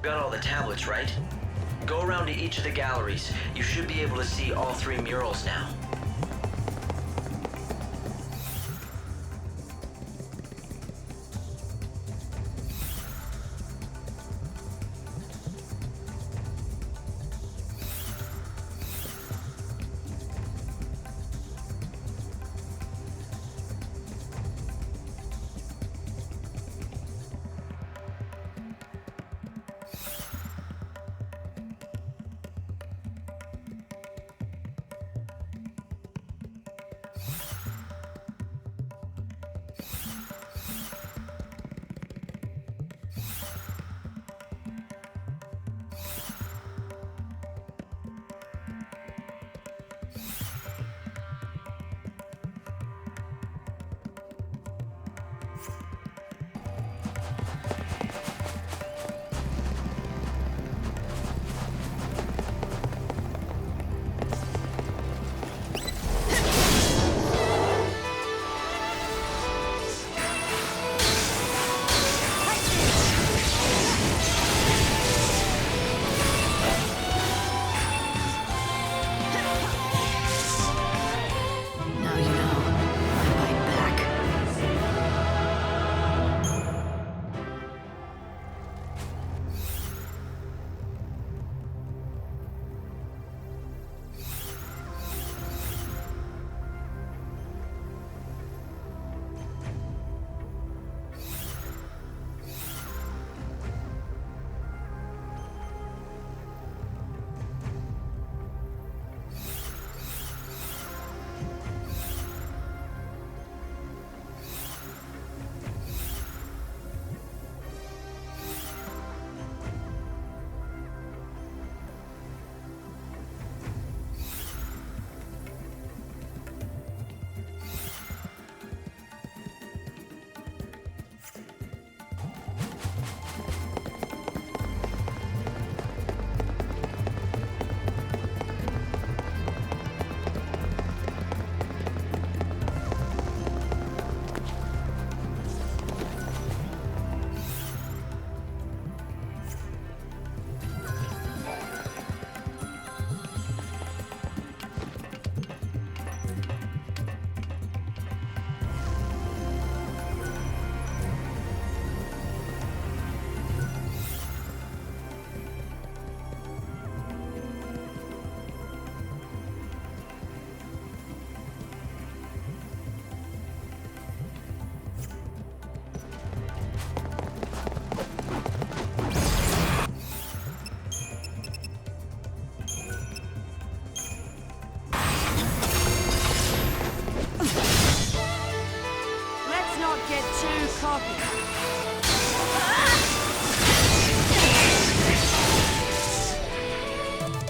Got all the tablets, right? Go around to each of the galleries. You should be able to see all 3 murals now.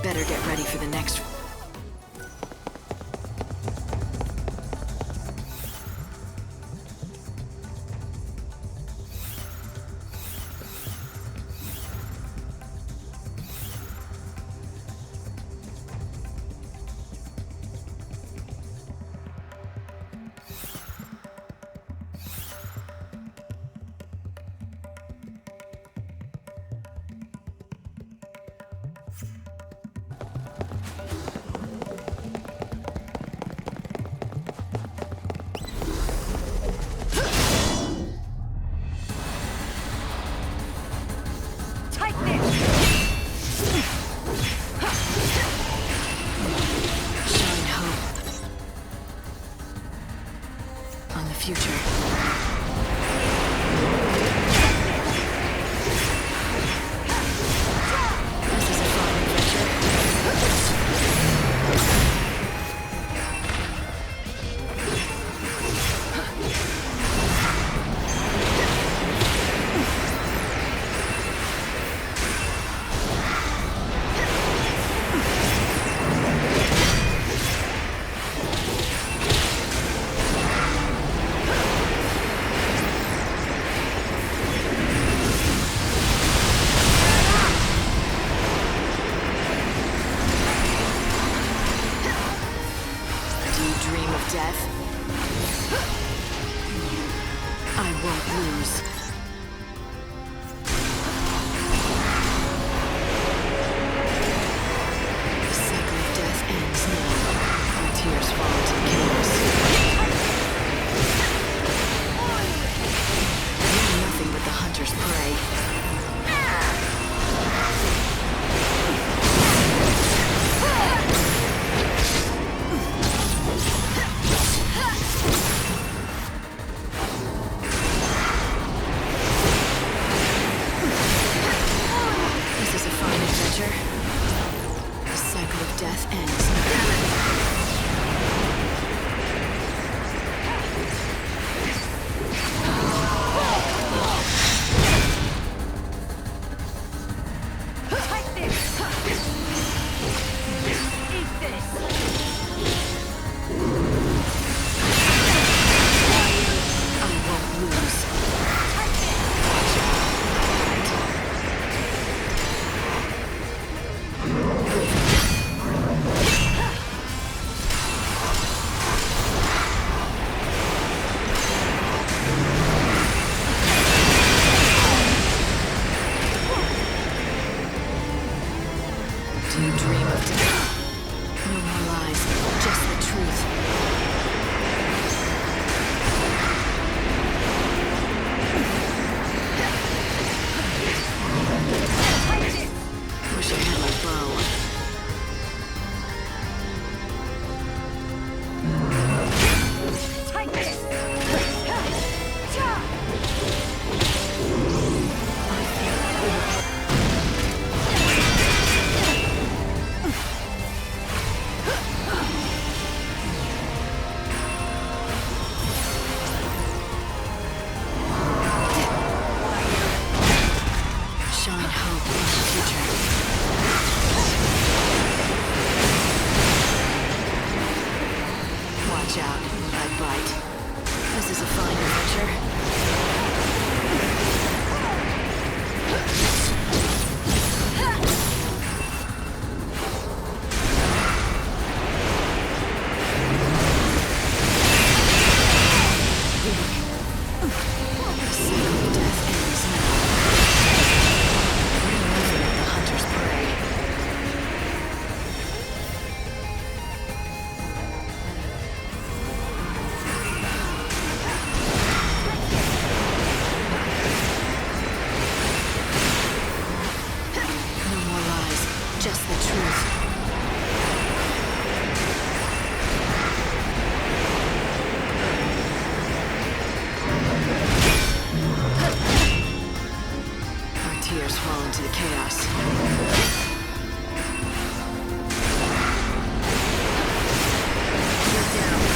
Better get ready for the next one. I won't lose. chaos. You're down.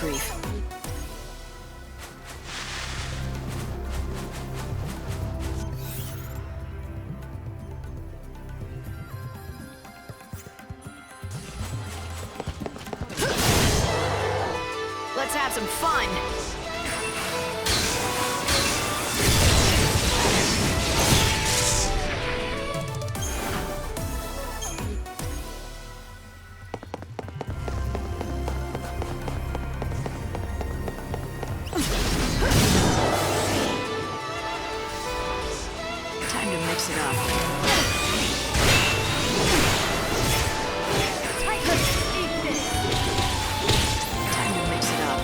grief. Let's have some fun! Time to mix it up. Time to mix it up.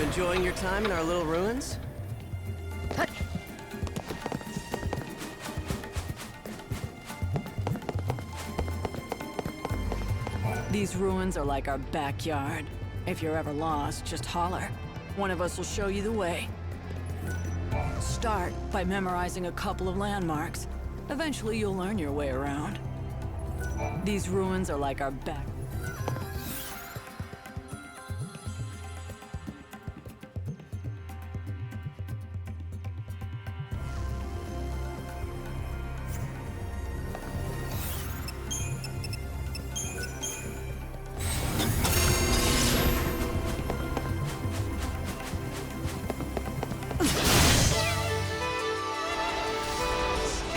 Enjoying your time in our little ruins? These ruins are like our backyard. If you're ever lost, just holler. One of us will show you the way. Start by memorizing a couple of landmarks. Eventually you'll learn your way around. These ruins are like our back...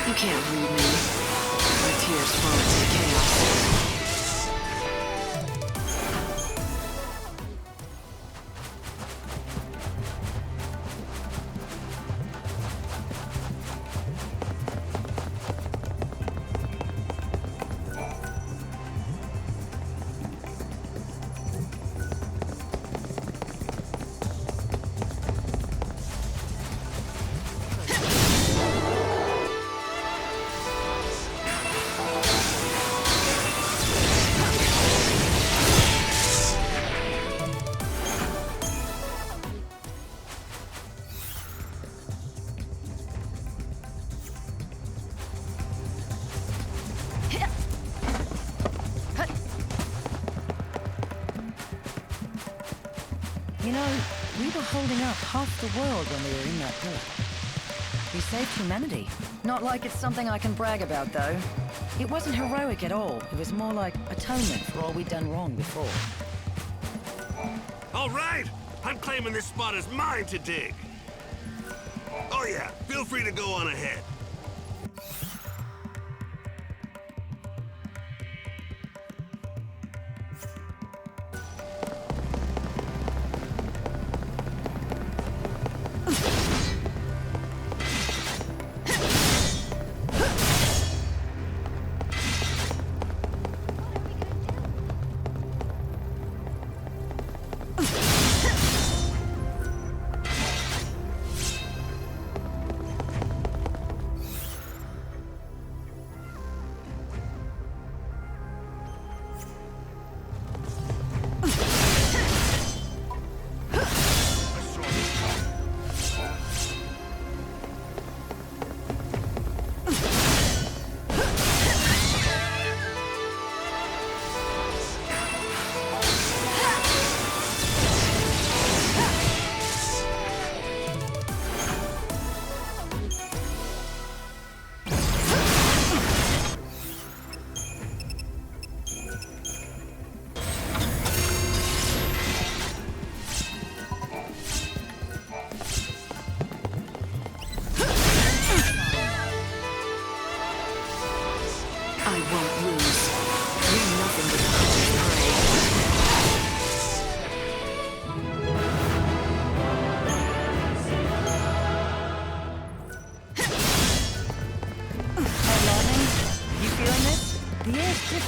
You can't read me. My tears fall into chaos. You know, we were holding up half the world when we were in that pit. We saved humanity. Not like it's something I can brag about, though. It wasn't heroic at all. It was more like atonement for all we'd done wrong before. All right! I'm claiming this spot is mine to dig. Oh yeah, feel free to go on ahead.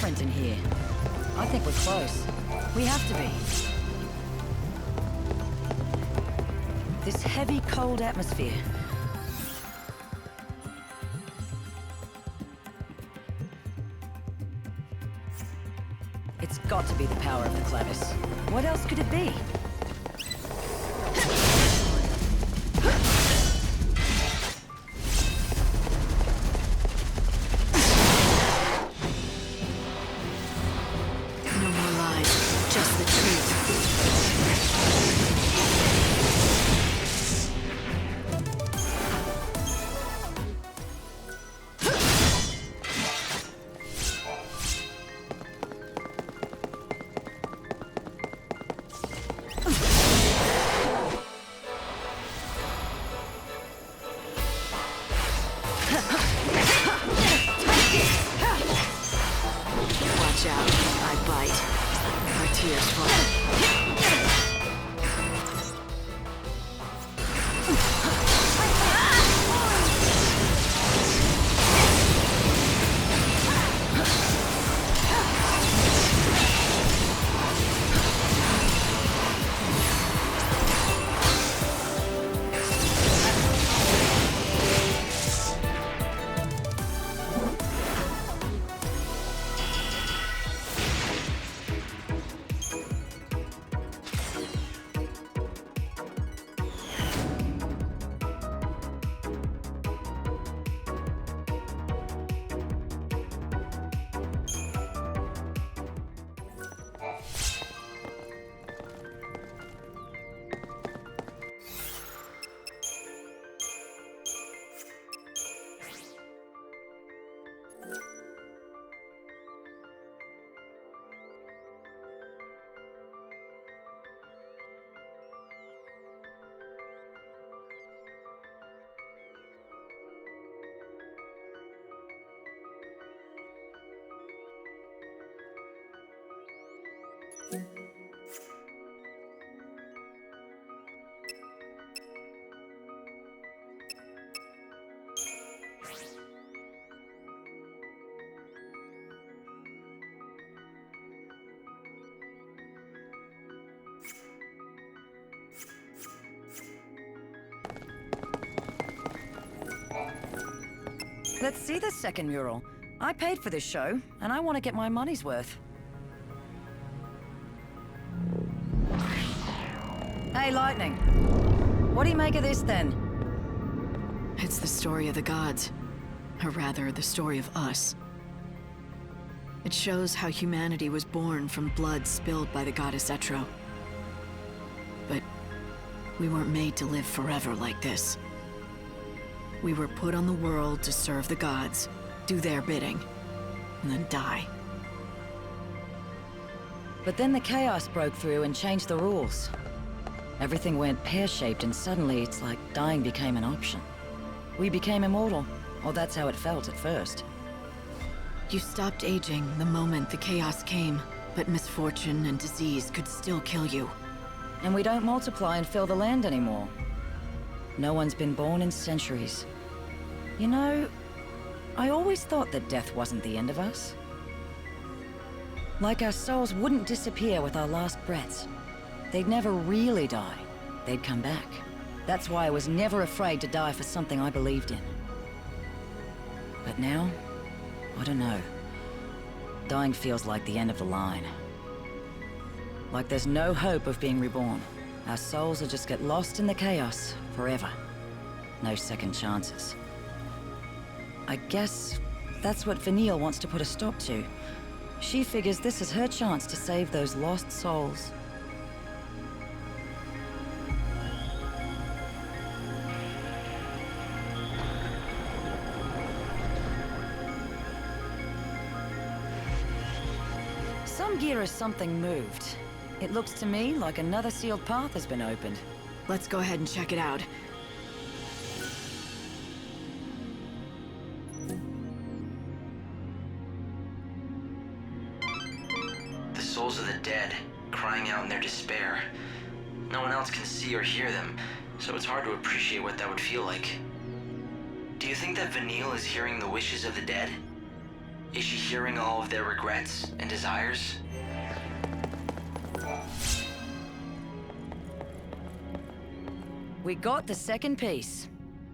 different in here. I think we're close. We have to be. This heavy, cold atmosphere. It's got to be the power of the Clavis. What else could it be? No more lies, just the truth. Watch out, I bite. Our tears fall. Let's see this second mural. I paid for this show, and I want to get my money's worth. Hey, Lightning. What do you make of this, then? It's the story of the gods. Or rather, the story of us. It shows how humanity was born from blood spilled by the goddess XIII. But we weren't made to live forever like this. We were put on the world to serve the gods, do their bidding, and then die. But then the chaos broke through and changed the rules. Everything went pear-shaped, and suddenly it's like dying became an option. We became immortal, or that's how it felt at first. You stopped aging the moment the chaos came, but misfortune and disease could still kill you. And we don't multiply and fill the land anymore. No one's been born in centuries. You know, I always thought that death wasn't the end of us. Like our souls wouldn't disappear with our last breaths. They'd never really die. They'd come back. That's why I was never afraid to die for something I believed in. But now, I don't know. Dying feels like the end of the line. Like there's no hope of being reborn. Our souls will just get lost in the chaos forever. No second chances. I guess that's what Vanille wants to put a stop to. She figures this is her chance to save those lost souls. Some gear or something moved. It looks to me like another sealed path has been opened. Let's go ahead and check it out. The souls of the dead, crying out in their despair. No one else can see or hear them, so it's hard to appreciate what that would feel like. Do you think that Vanille is hearing the wishes of the dead? Is she hearing all of their regrets and desires? We got the second piece.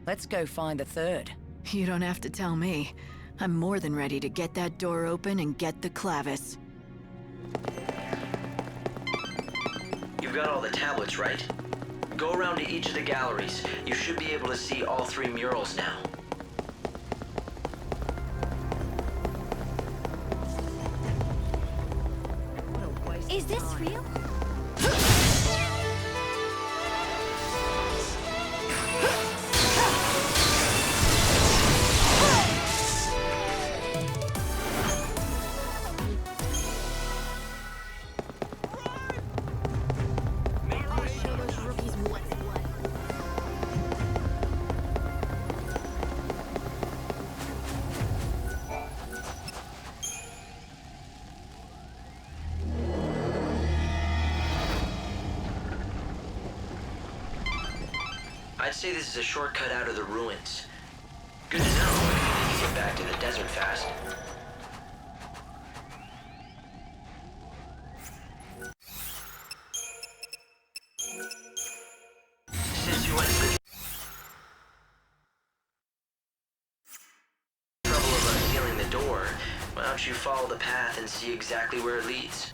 Let's go find the third. You don't have to tell me. I'm more than ready to get that door open and get the Clavis. You've got all the tablets, right? Go around to each of the galleries. You should be able to see all 3 murals now. Is this real? I'd say this is a shortcut out of the ruins. Good to know if you need to get back to the desert fast. Since you went to the trouble of unsealing the door, why don't you follow the path and see exactly where it leads?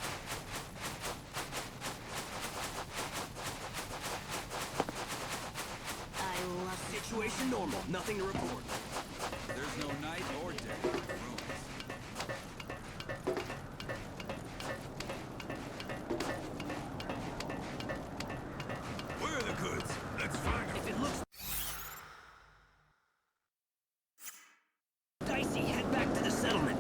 Situation normal. Nothing to report. There's no night or day in the ruins. Where are the goods? Let's find them. If it looks dicey, head back to the settlement.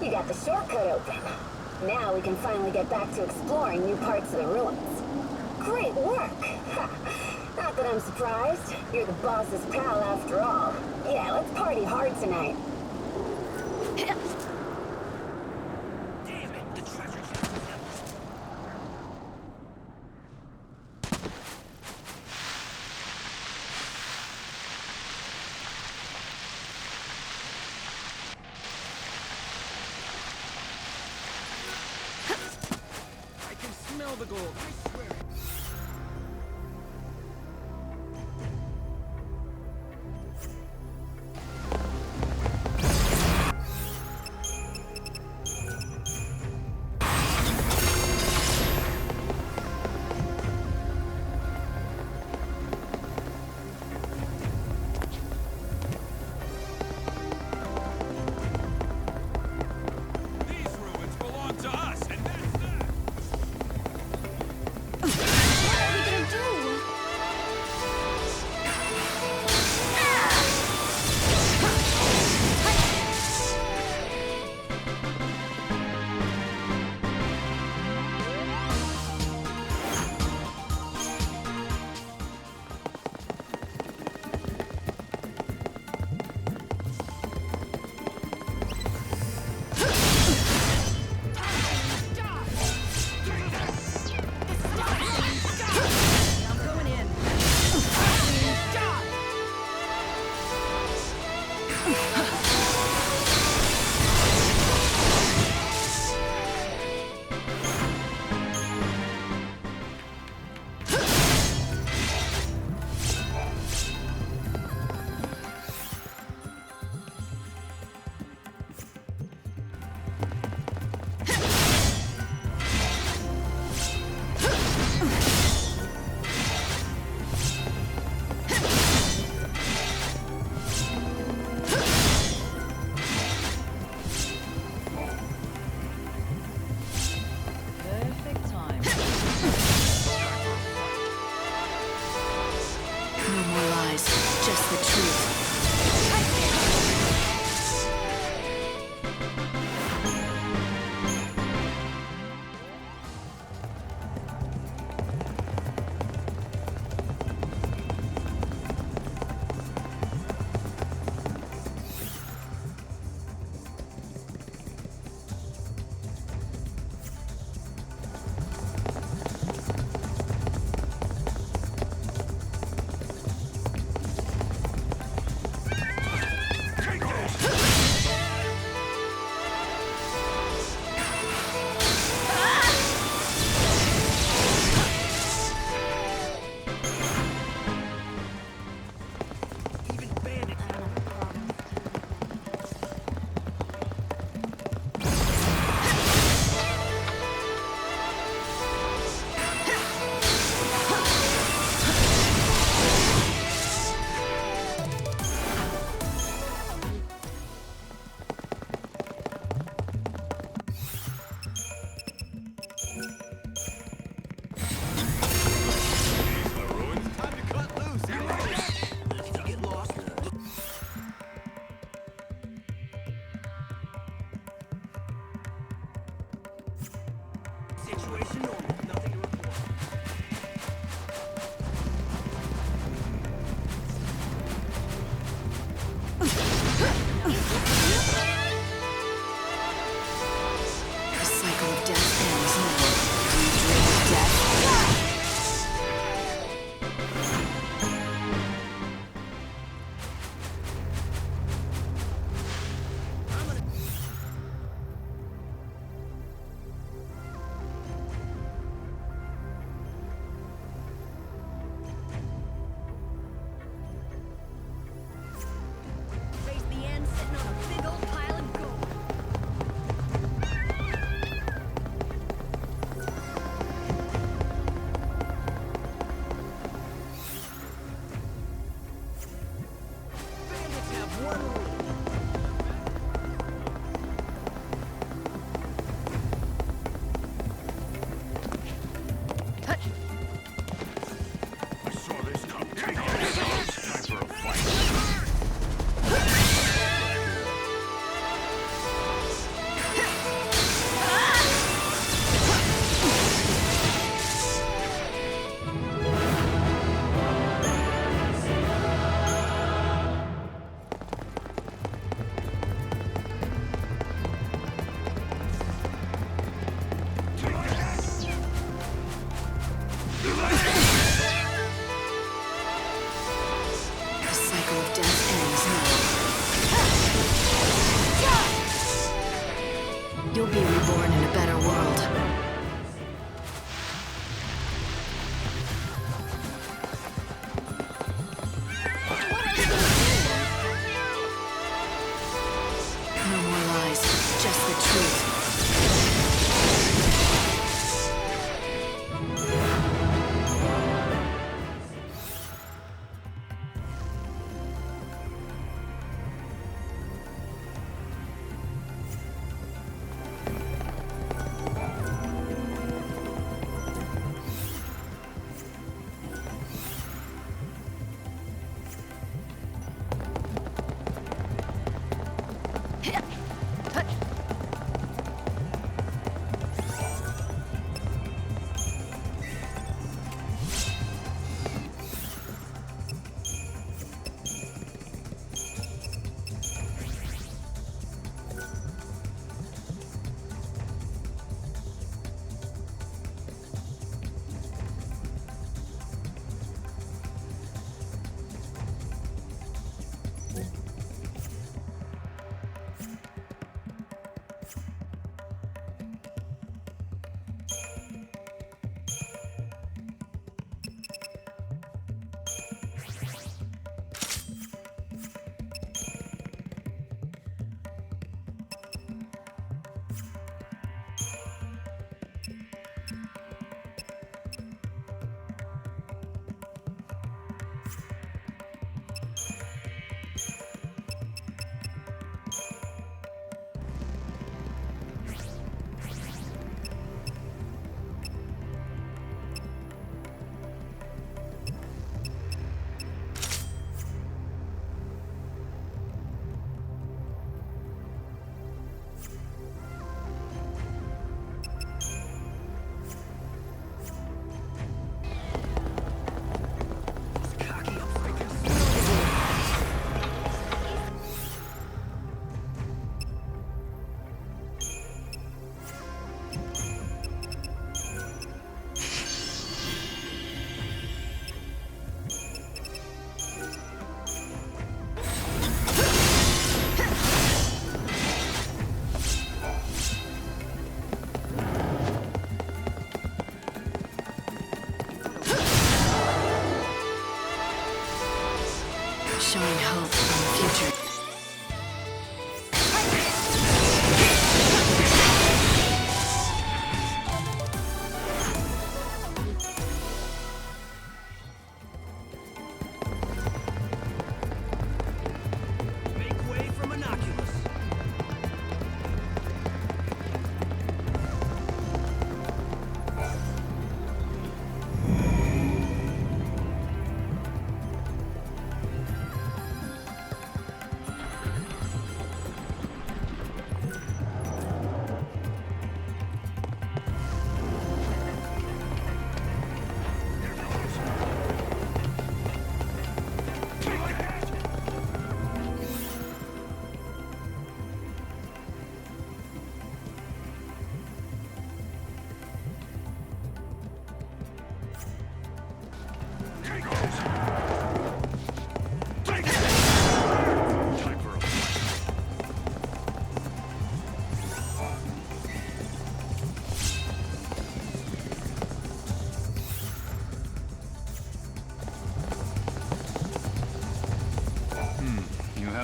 You got the shortcut open. Now we can finally get back to exploring new parts of the ruins. Great work! Not that I'm surprised. You're the boss's pal after all. Yeah, let's party hard tonight. Damn it! The treasure chest is empty. I can smell the gold. I swear. These ruins belong to us, and that's that! Situation normal. Nothing to report. The cycle of death ends now. Do you dream of death?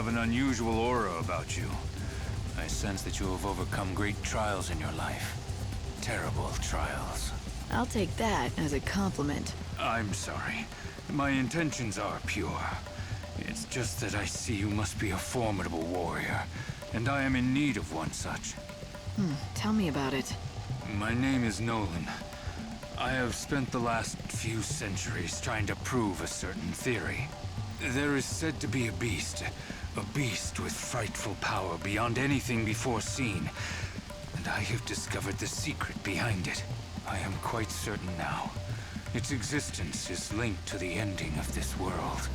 have an unusual aura about you. I sense that you have overcome great trials in your life. Terrible trials. I'll take that as a compliment. I'm sorry. My intentions are pure. It's just that I see you must be a formidable warrior, and I am in need of one such. Tell me about it. My name is Nolan. I have spent the last few centuries trying to prove a certain theory. There is said to be a beast with frightful power beyond anything before seen, and I have discovered the secret behind it. I am quite certain now. Its existence is linked to the ending of this world.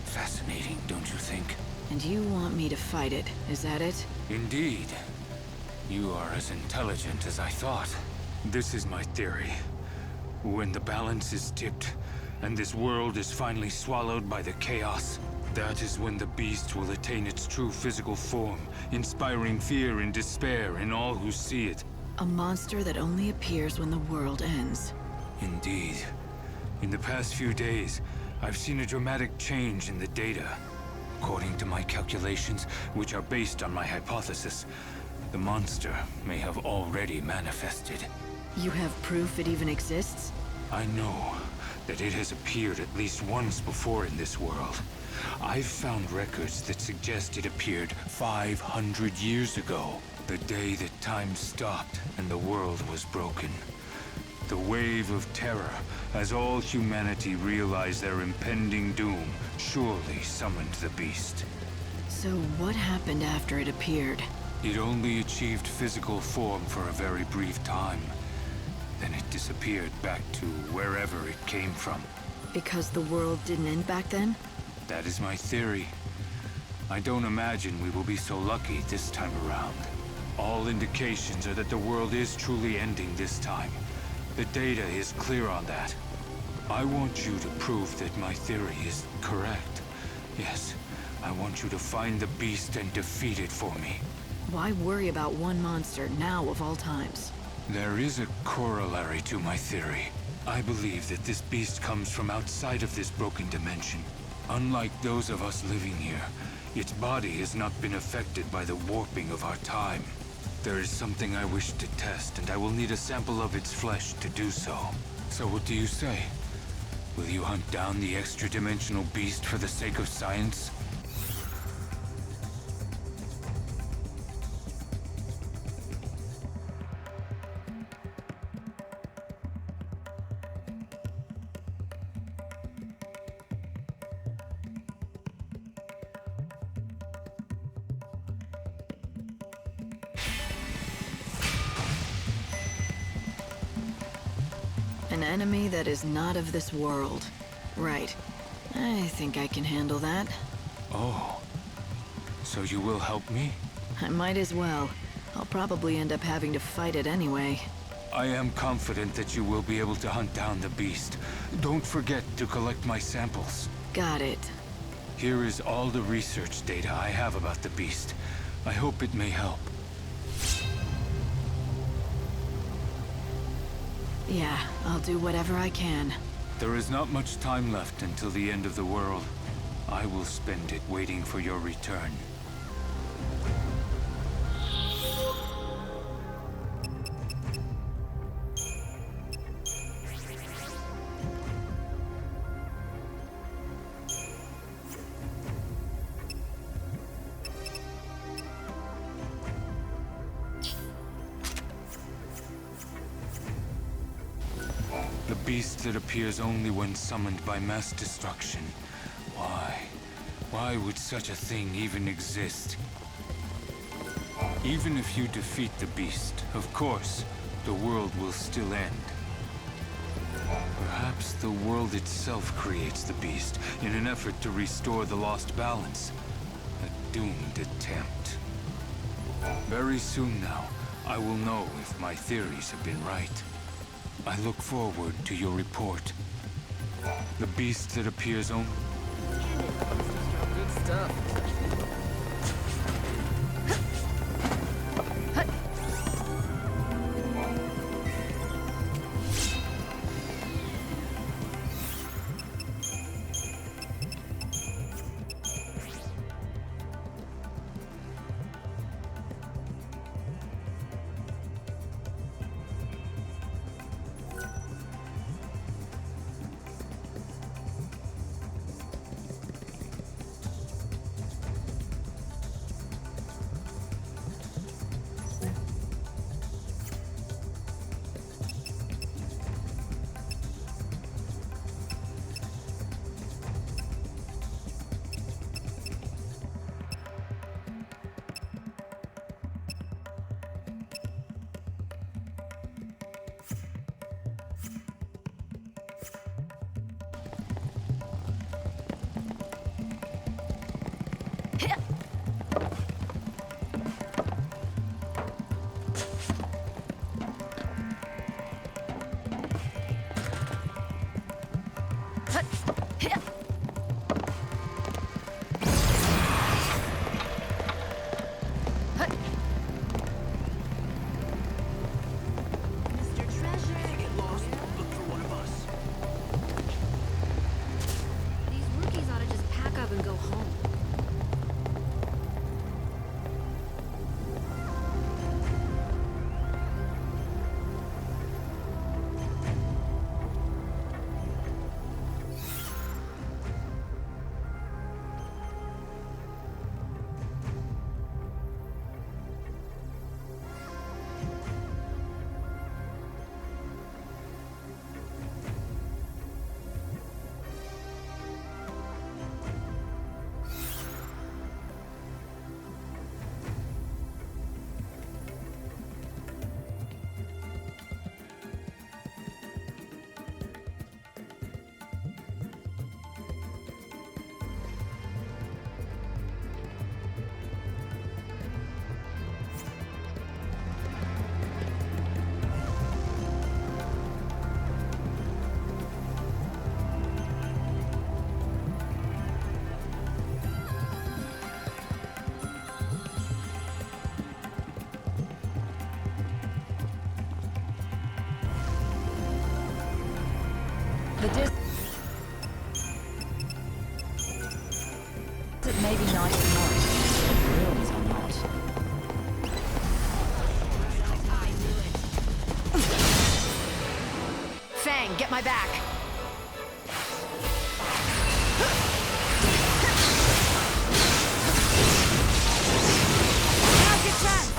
Fascinating, don't you think? And you want me to fight it, is that it? Indeed. You are as intelligent as I thought. This is my theory. When the balance is tipped, and this world is finally swallowed by the chaos, that is when the beast will attain its true physical form, inspiring fear and despair in all who see it. A monster that only appears when the world ends. Indeed. In the past few days, I've seen a dramatic change in the data. According to my calculations, which are based on my hypothesis, the monster may have already manifested. You have proof it even exists? I know that it has appeared at least once before in this world. I've found records that suggest it appeared 500 years ago, the day that time stopped and the world was broken. The wave of terror, as all humanity realized their impending doom, surely summoned the beast. So what happened after it appeared? It only achieved physical form for a very brief time. Then it disappeared back to wherever it came from. Because the world didn't end back then? That is my theory. I don't imagine we will be so lucky this time around. All indications are that the world is truly ending this time. The data is clear on that. I want you to prove that my theory is correct. Yes, I want you to find the beast and defeat it for me. Why worry about one monster now of all times? There is a corollary to my theory. I believe that this beast comes from outside of this broken dimension. Unlike those of us living here, its body has not been affected by the warping of our time. There is something I wish to test, and I will need a sample of its flesh to do so. So what do you say? Will you hunt down the extra-dimensional beast for the sake of science? An enemy that is not of this world. Right. I think I can handle that. Oh. So you will help me? I might as well. I'll probably end up having to fight it anyway. I am confident that you will be able to hunt down the beast. Don't forget to collect my samples. Got it. Here is all the research data I have about the beast. I hope it may help. Yeah, I'll do whatever I can. There is not much time left until the end of the world. I will spend it waiting for your return. The beast that appears only when summoned by mass destruction. Why? Why would such a thing even exist? Even if you defeat the beast, of course, the world will still end. Perhaps the world itself creates the beast in an effort to restore the lost balance. A doomed attempt. Very soon now, I will know if my theories have been right. I look forward to your report. The beast that appears only... Good stuff. These rookies ought to just pack up and go home. The desert may be nice and nice, but the ruins are not. Fang, get my back! Now's your chance!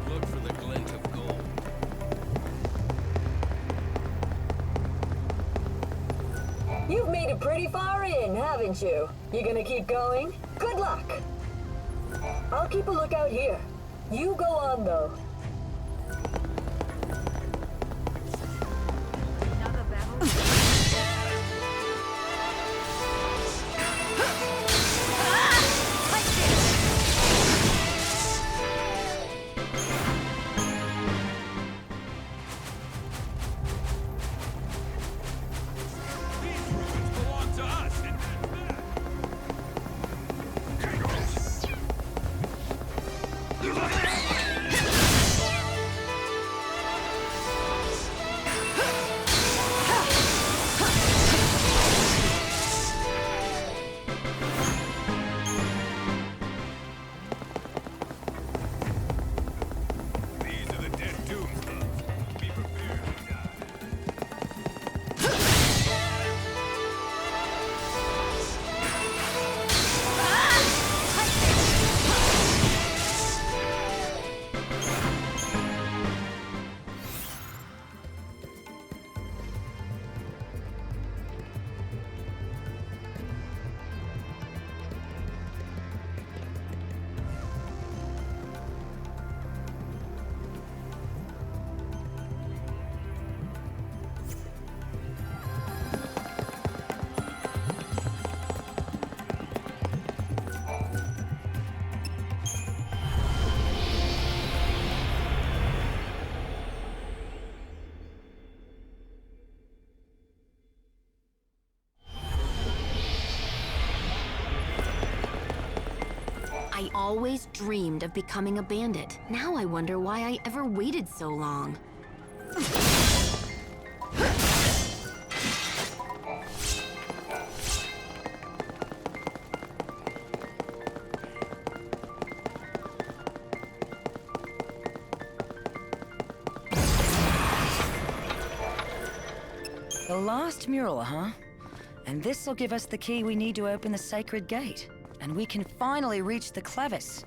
Look for the glint of gold. You've made it pretty far in, haven't you? You gonna keep going? Good luck! I'll keep a lookout here. You go on, though. Another battle? These ruins belong to us, and that's that. I always dreamed of becoming a bandit. Now I wonder why I ever waited so long. The last mural, huh? And this'll give us the key we need to open the sacred gate. And we can finally reach the Clavis.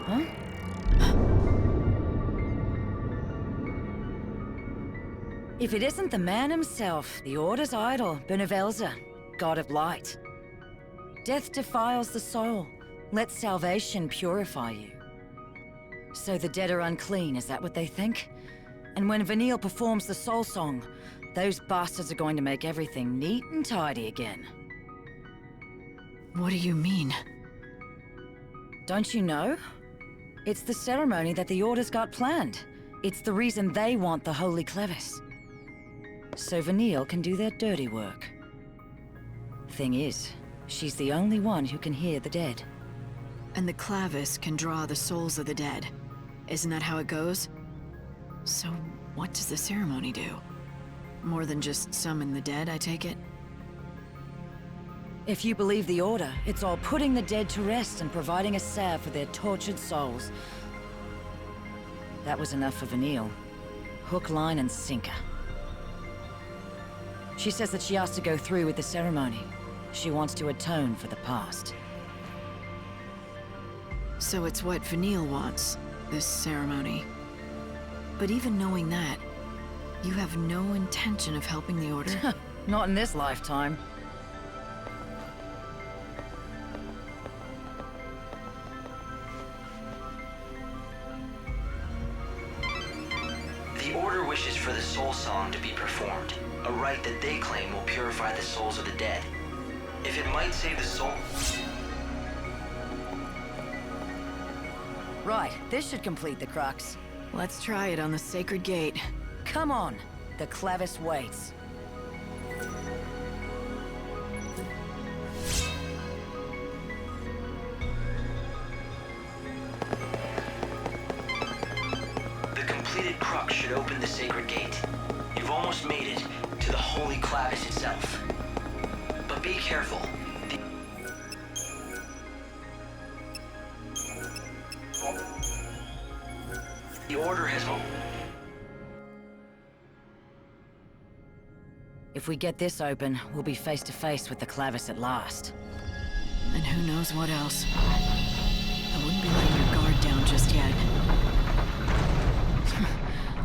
Huh? If it isn't the man himself, the Order's idol, Benevelza, god of light. Death defiles the soul. Let salvation purify you. So the dead are unclean, is that what they think? And when Vanille performs the soul song, those bastards are going to make everything neat and tidy again. What do you mean? Don't you know? It's the ceremony that the Order's got planned. It's the reason they want the Holy Clavis. So Vanille can do their dirty work. Thing is, she's the only one who can hear the dead. And the Clavis can draw the souls of the dead. Isn't that how it goes? So, what does the ceremony do? More than just summon the dead, I take it? If you believe the Order, it's all putting the dead to rest and providing a salve for their tortured souls. That was enough for Vanille. Hook, line, and sinker. She says that she has to go through with the ceremony. She wants to atone for the past. So it's what Vanille wants, this ceremony. But even knowing that, you have no intention of helping the Order? Not in this lifetime. The Order wishes for the soul song to be performed, a rite that they claim will purify the souls of the dead. If it might save the soul... Right, this should complete the crux. Let's try it on the sacred gate. Come on, the Clavis waits. The completed crux should open the sacred gate. You've almost made it to the Holy Clavis itself. But be careful. The Order has... If we get this open, we'll be face to face with the Clavis at last. And who knows what else. I wouldn't be letting your guard down just yet.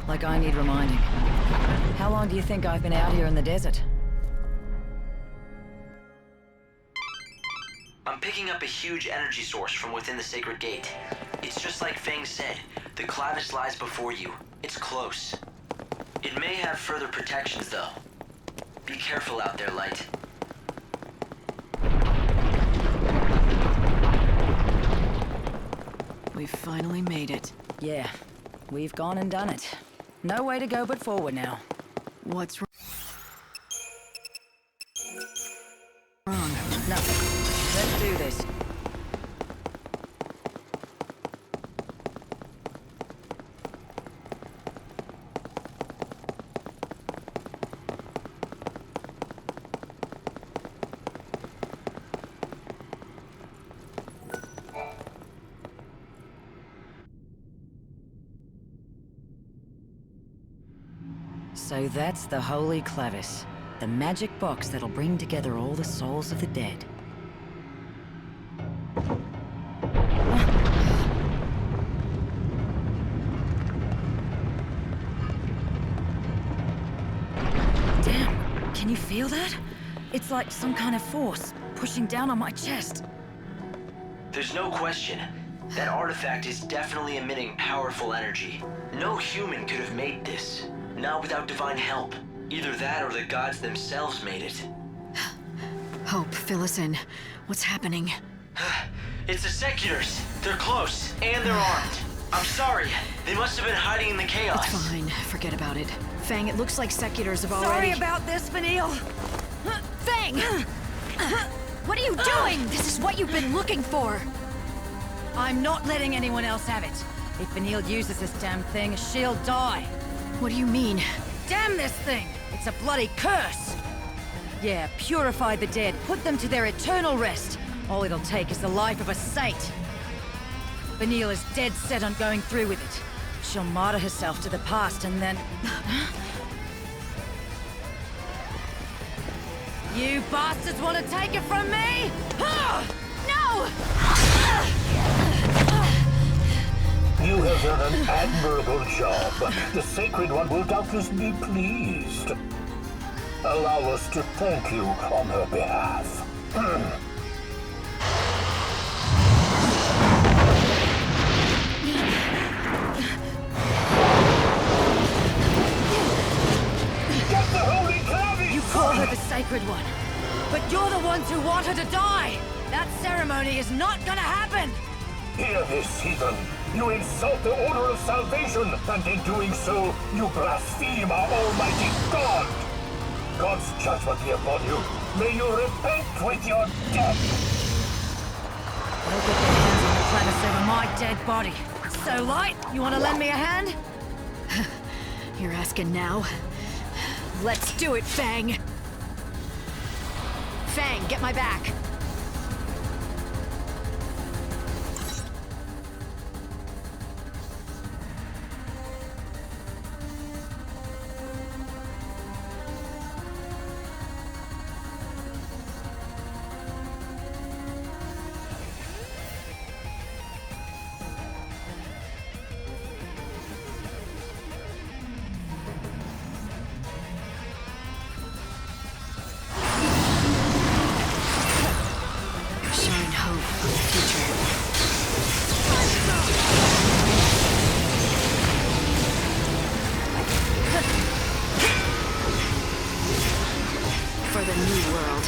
Like I need reminding. How long do you think I've been out here in the desert? I'm picking up a huge energy source from within the sacred gate. It's just like Fang said, the Clavis lies before you. It's close. It may have further protections, though. Be careful out there, Light. We've finally made it. Yeah, we've gone and done it. No way to go but forward now. What's wrong? Nothing. Let's do this. So that's the Holy Clavis, the magic box that'll bring together all the souls of the dead. Damn, can you feel that? It's like some kind of force pushing down on my chest. There's no question. That artifact is definitely emitting powerful energy. No human could have made this. Not without divine help. Either that or the gods themselves made it. Hope, fill us in. What's happening? It's the Seculars. They're close, and they're armed. I'm sorry. They must have been hiding in the chaos. It's fine. Forget about it. Fang, it looks like Seculars have already... Sorry about this, Vanille. Fang! What are you doing? This is what you've been looking for. I'm not letting anyone else have it. If Vanille uses this damn thing, she'll die. What do you mean? Damn this thing! It's a bloody curse! Yeah, purify the dead, put them to their eternal rest. All it'll take is the life of a saint. Vanille is dead set on going through with it. She'll martyr herself to the past and then... You bastards want to take it from me? No! You have done an admirable job. The Sacred One will doubtless be pleased. Allow us to thank you on her behalf. Get the Holy Clavis! You call her the Sacred One, but you're the ones who want her to die! That ceremony is not gonna happen! Hear this, heathen! You insult the Order of Salvation, and in doing so, you blaspheme our Almighty God! God's judgment be upon you. May you repent with your death! They'll get their hands on the Clavis over my dead body. So, Light, you want to lend me a hand? You're asking now? Let's do it, Fang! Fang, get my back! For the new world.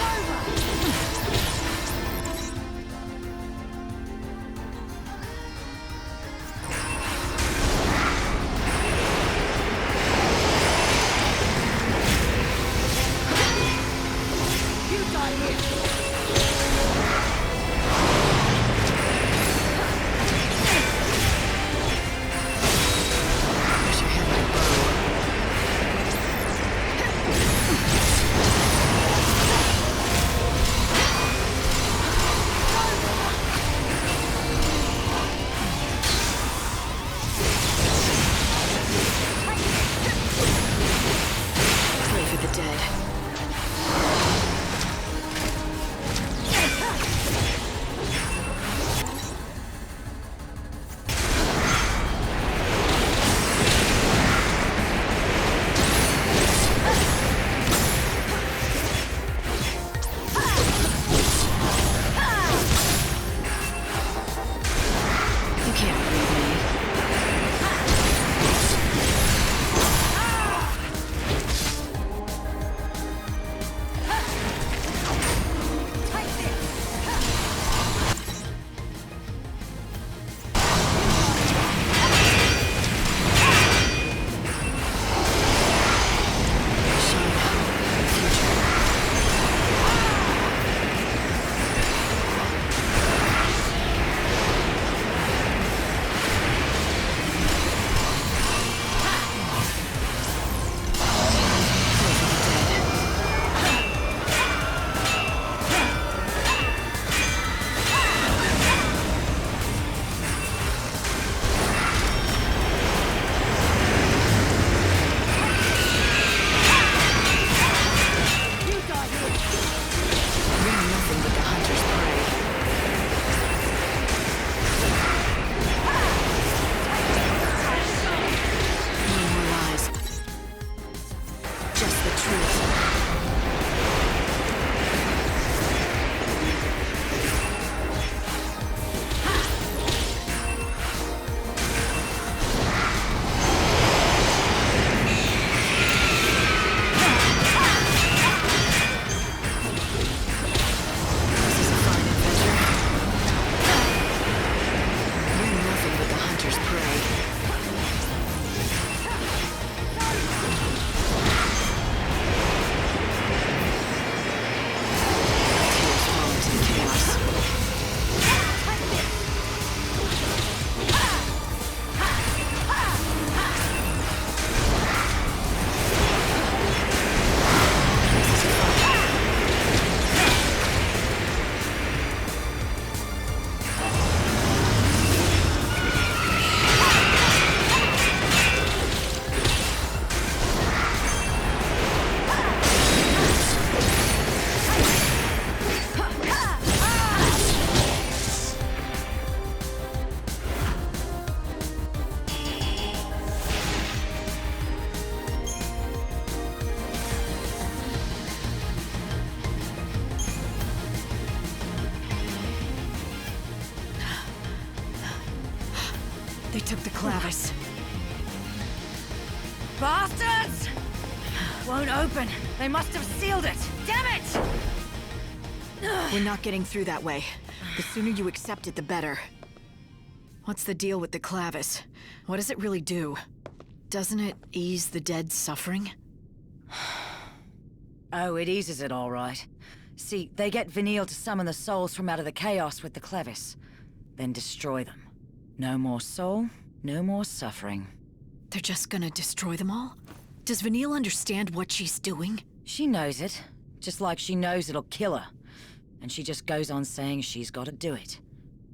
They took the Clavis. Bastards! Won't open. They must have sealed it. Damn it! We're not getting through that way. The sooner you accept it, the better. What's the deal with the Clavis? What does it really do? Doesn't it ease the dead's suffering? Oh, it eases it all right. See, they get Vanille to summon the souls from out of the chaos with the Clavis. Then destroy them. No more soul, no more suffering. They're just gonna destroy them all? Does Vanille understand what she's doing? She knows it, just like she knows it'll kill her. And she just goes on saying she's gotta do it.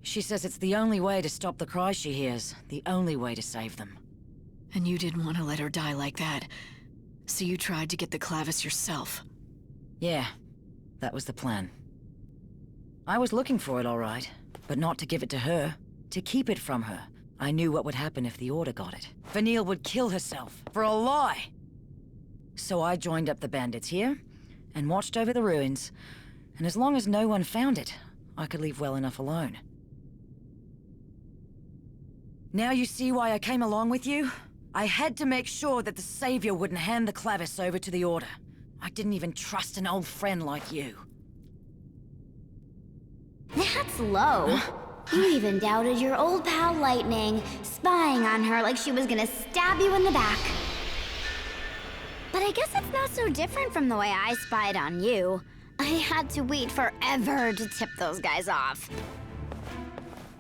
She says it's the only way to stop the cries she hears, the only way to save them. And you didn't want to let her die like that. So you tried to get the Clavis yourself. Yeah, that was the plan. I was looking for it all right, but not to give it to her. To keep it from her. I knew what would happen if the Order got it. Vanille would kill herself, for a lie! So I joined up the bandits here, and watched over the ruins. And as long as no one found it, I could leave well enough alone. Now you see why I came along with you? I had to make sure that the Savior wouldn't hand the Clavis over to the Order. I didn't even trust an old friend like you. That's low. You even doubted your old pal Lightning, spying on her like she was gonna stab you in the back. But I guess it's not so different from the way I spied on you. I had to wait forever to tip those guys off.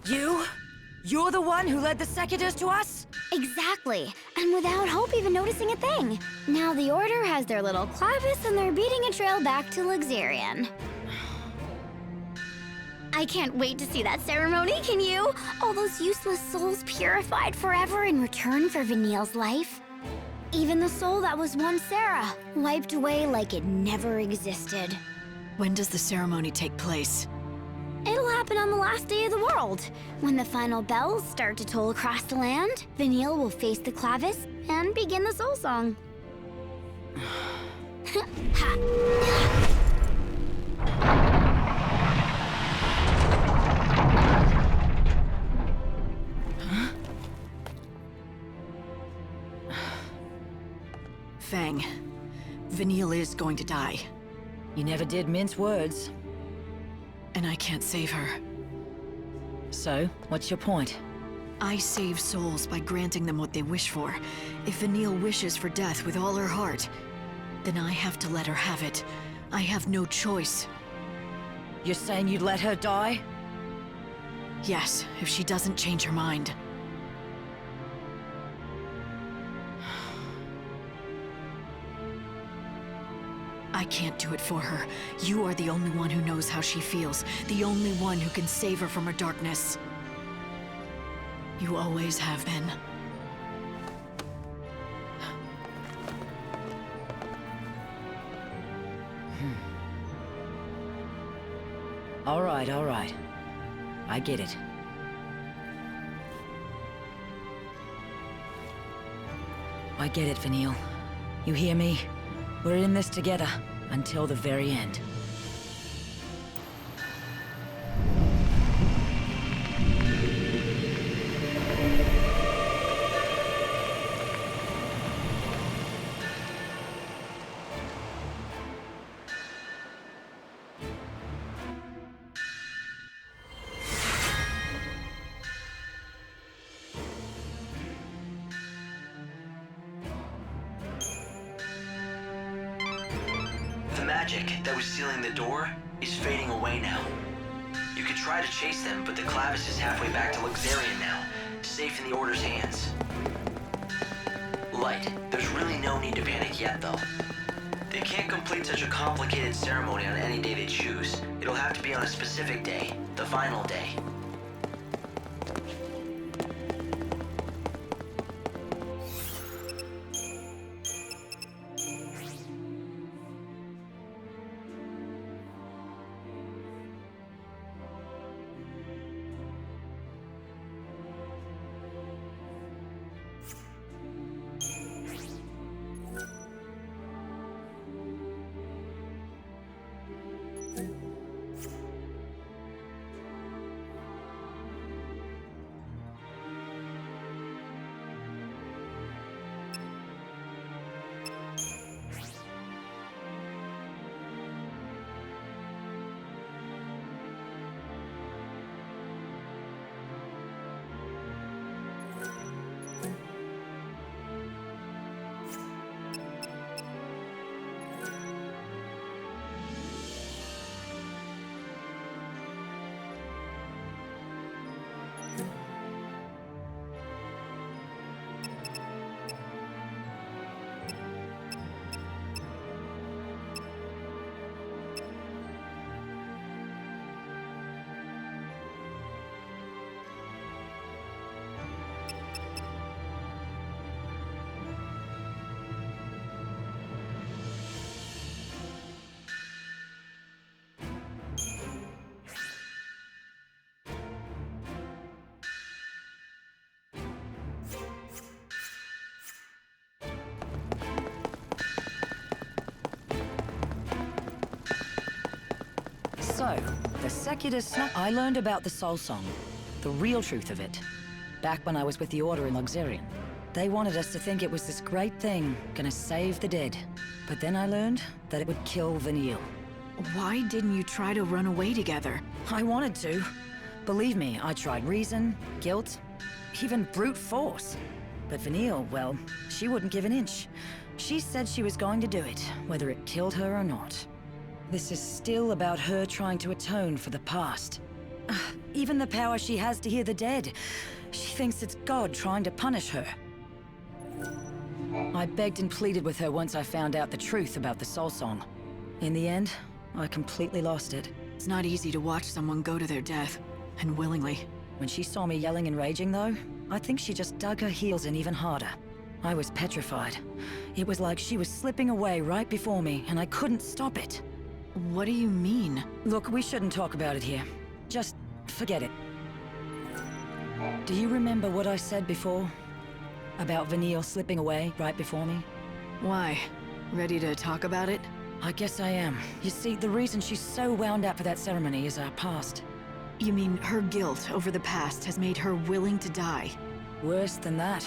You? You're the one who led the Secuitors to us? Exactly, and without Hope even noticing a thing. Now the Order has their little Clavis and they're beating a trail back to XIII. I can't wait to see that ceremony, can you? All those useless souls purified forever in return for Vanille's life. Even the soul that was once Sarah, wiped away like it never existed. When does the ceremony take place? It'll happen on the last day of the world. When the final bells start to toll across the land, Vanille will face the Clavis and begin the soul song. Ha! Fang, Vanille is going to die. You never did mince words. And I can't save her. So, what's your point? I save souls by granting them what they wish for. If Vanille wishes for death with all her heart, then I have to let her have it. I have no choice. You're saying you'd let her die? Yes, if she doesn't change her mind. I can't do it for her. You are the only one who knows how she feels. The only one who can save her from her darkness. You always have been. All right, all right. I get it. I get it, Vanille. You hear me? We're in this together, until the very end. The magic that was sealing the door is fading away now. You could try to chase them, but the Clavis is halfway back to XIII now, safe in the Order's hands. Light, there's really no need to panic yet, though. They can't complete such a complicated ceremony on any day they choose. It'll have to be on a specific day, the final day. So, the secular snap. I learned about the Soul Song, the real truth of it, back when I was with the Order in XIII. They wanted us to think it was this great thing, gonna save the dead. But then I learned that it would kill Vanille. Why didn't you try to run away together? I wanted to. Believe me, I tried reason, guilt, even brute force. But Vanille, well, she wouldn't give an inch. She said she was going to do it, whether it killed her or not. This is still about her trying to atone for the past. Even the power she has to hear the dead. She thinks it's God trying to punish her. I begged and pleaded with her once I found out the truth about the Soul Song. In the end, I completely lost it. It's not easy to watch someone go to their death, and willingly. When she saw me yelling and raging, though, I think she just dug her heels in even harder. I was petrified. It was like she was slipping away right before me, and I couldn't stop it. What do you mean? Look, we shouldn't talk about it here. Just forget it. Do you remember what I said before? About Vanille slipping away right before me? Why? Ready to talk about it? I guess I am. You see, the reason she's so wound up for that ceremony is our past. You mean her guilt over the past has made her willing to die? Worse than that,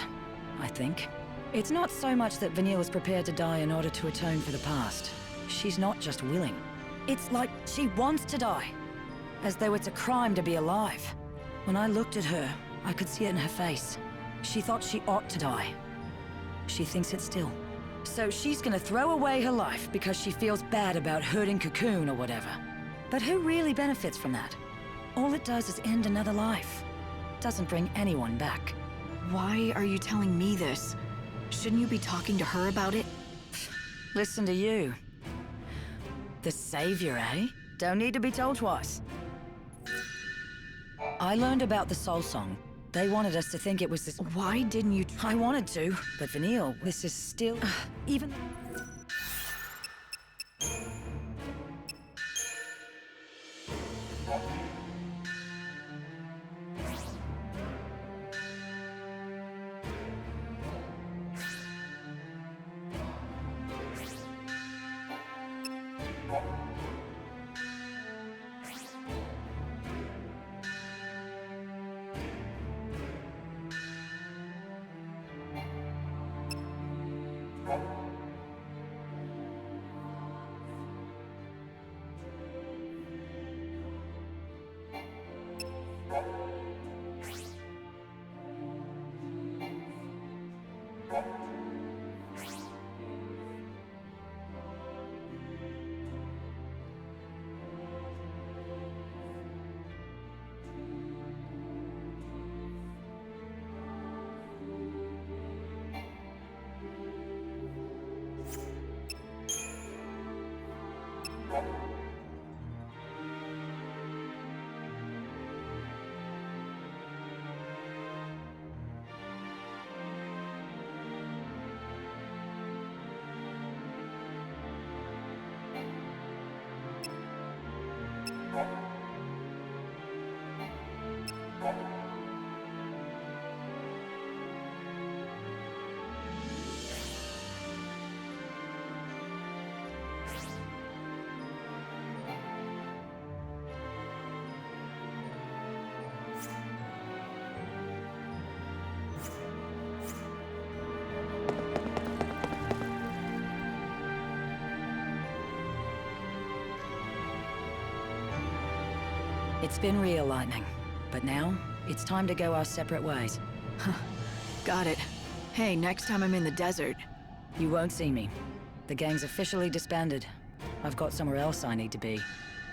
I think. It's not so much that Vanille is prepared to die in order to atone for the past. She's not just willing. It's like she wants to die. As though it's a crime to be alive. When I looked at her, I could see it in her face. She thought she ought to die. She thinks it still. So she's gonna throw away her life because she feels bad about hurting Cocoon or whatever. But who really benefits from that? All it does is end another life. Doesn't bring anyone back. Why are you telling me this? Shouldn't you be talking to her about it? Listen to you. The savior, eh? Don't need to be told twice. I learned about the Soul Song. They wanted us to think it was this. Why didn't you? I wanted to, but Vanille, this is still. Even. It's been real, Lightning. But now, it's time to go our separate ways. Got it. Hey, next time I'm in the desert. You won't see me. The gang's officially disbanded. I've got somewhere else I need to be.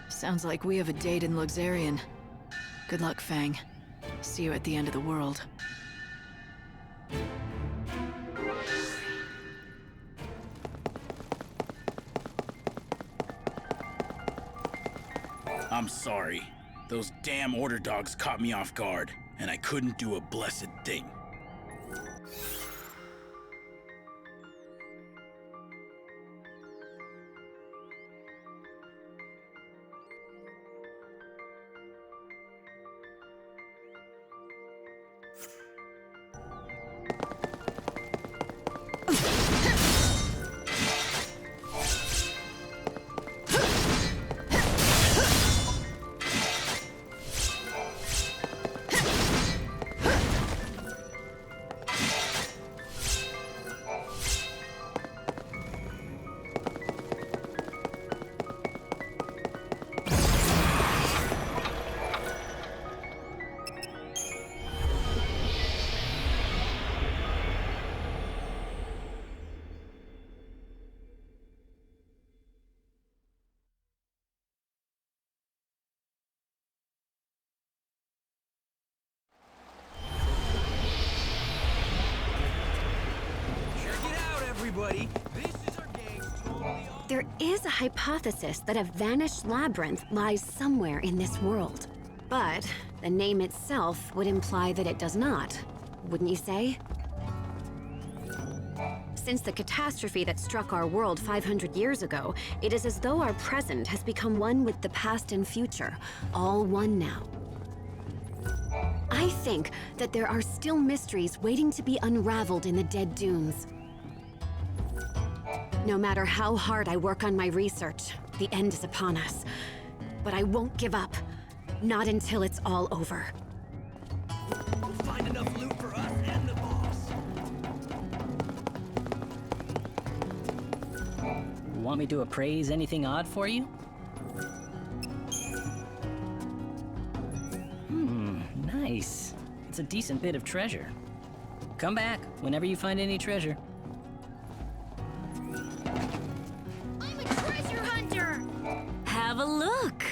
Sounds like we have a date in Luxarian. Good luck, Fang. See you at the end of the world. I'm sorry. Those damn order dogs caught me off guard, and I couldn't do a blessed thing. everybody. This is our gang's totally on. There is a hypothesis that a vanished labyrinth lies somewhere in this world. But the name itself would imply that it does not, wouldn't you say? Since the catastrophe that struck our world 500 years ago, it is as though our present has become one with the past and future, all one now. I think that there are still mysteries waiting to be unraveled in the Dead Dunes. No matter how hard I work on my research, the end is upon us. But I won't give up. Not until it's all over. We'll find enough loot for us and the boss. Want me to appraise anything odd for you? Nice. It's a decent bit of treasure. Come back whenever you find any treasure. I'm a treasure hunter! Have a look!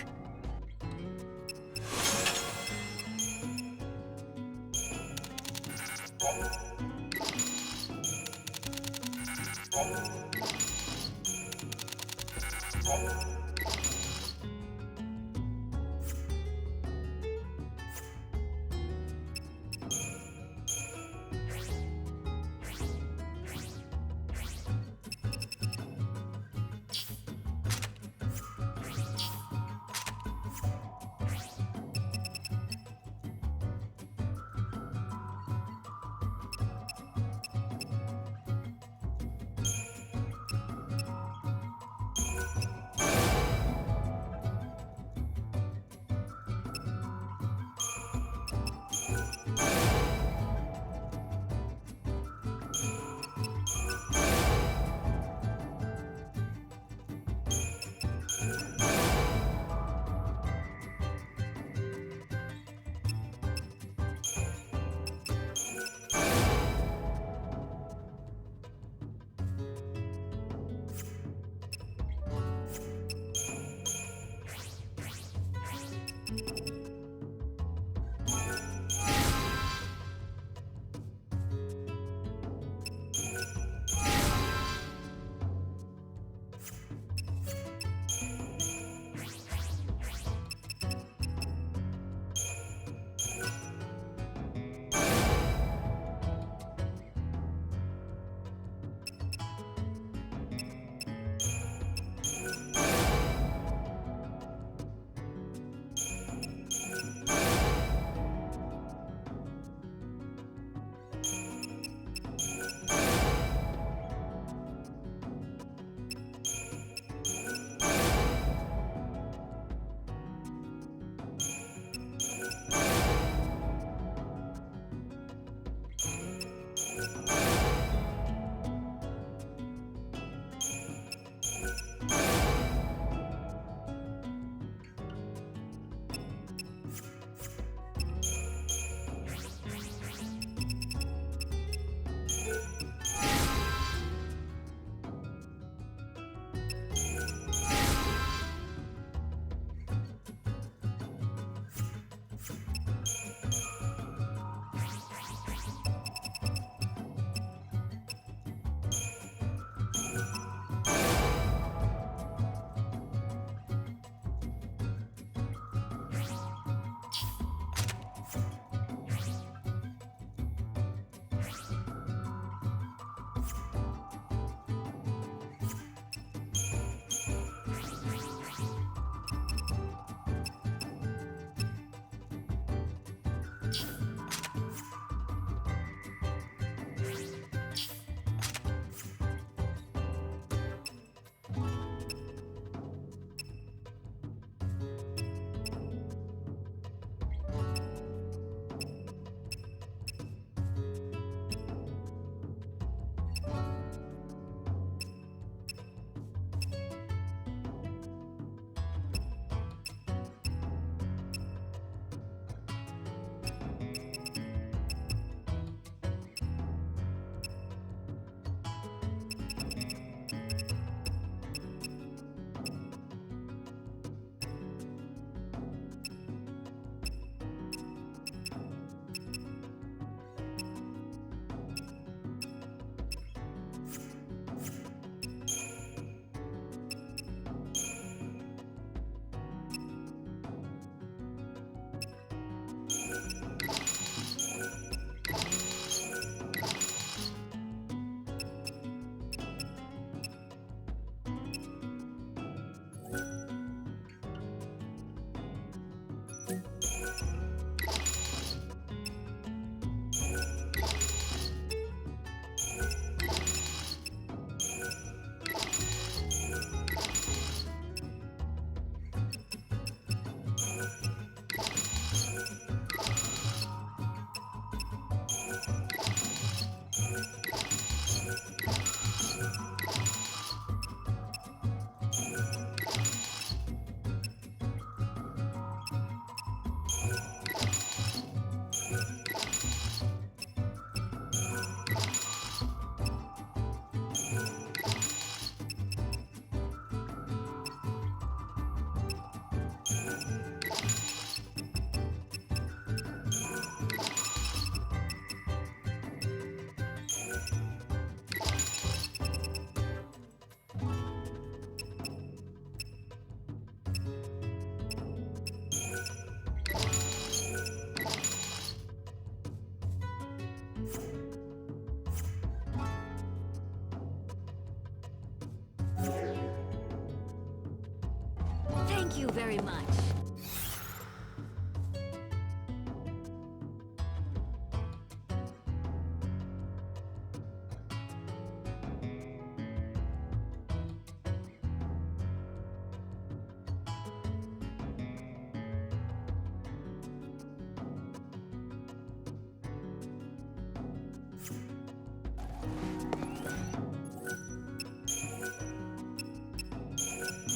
Thank you very much.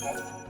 Oh.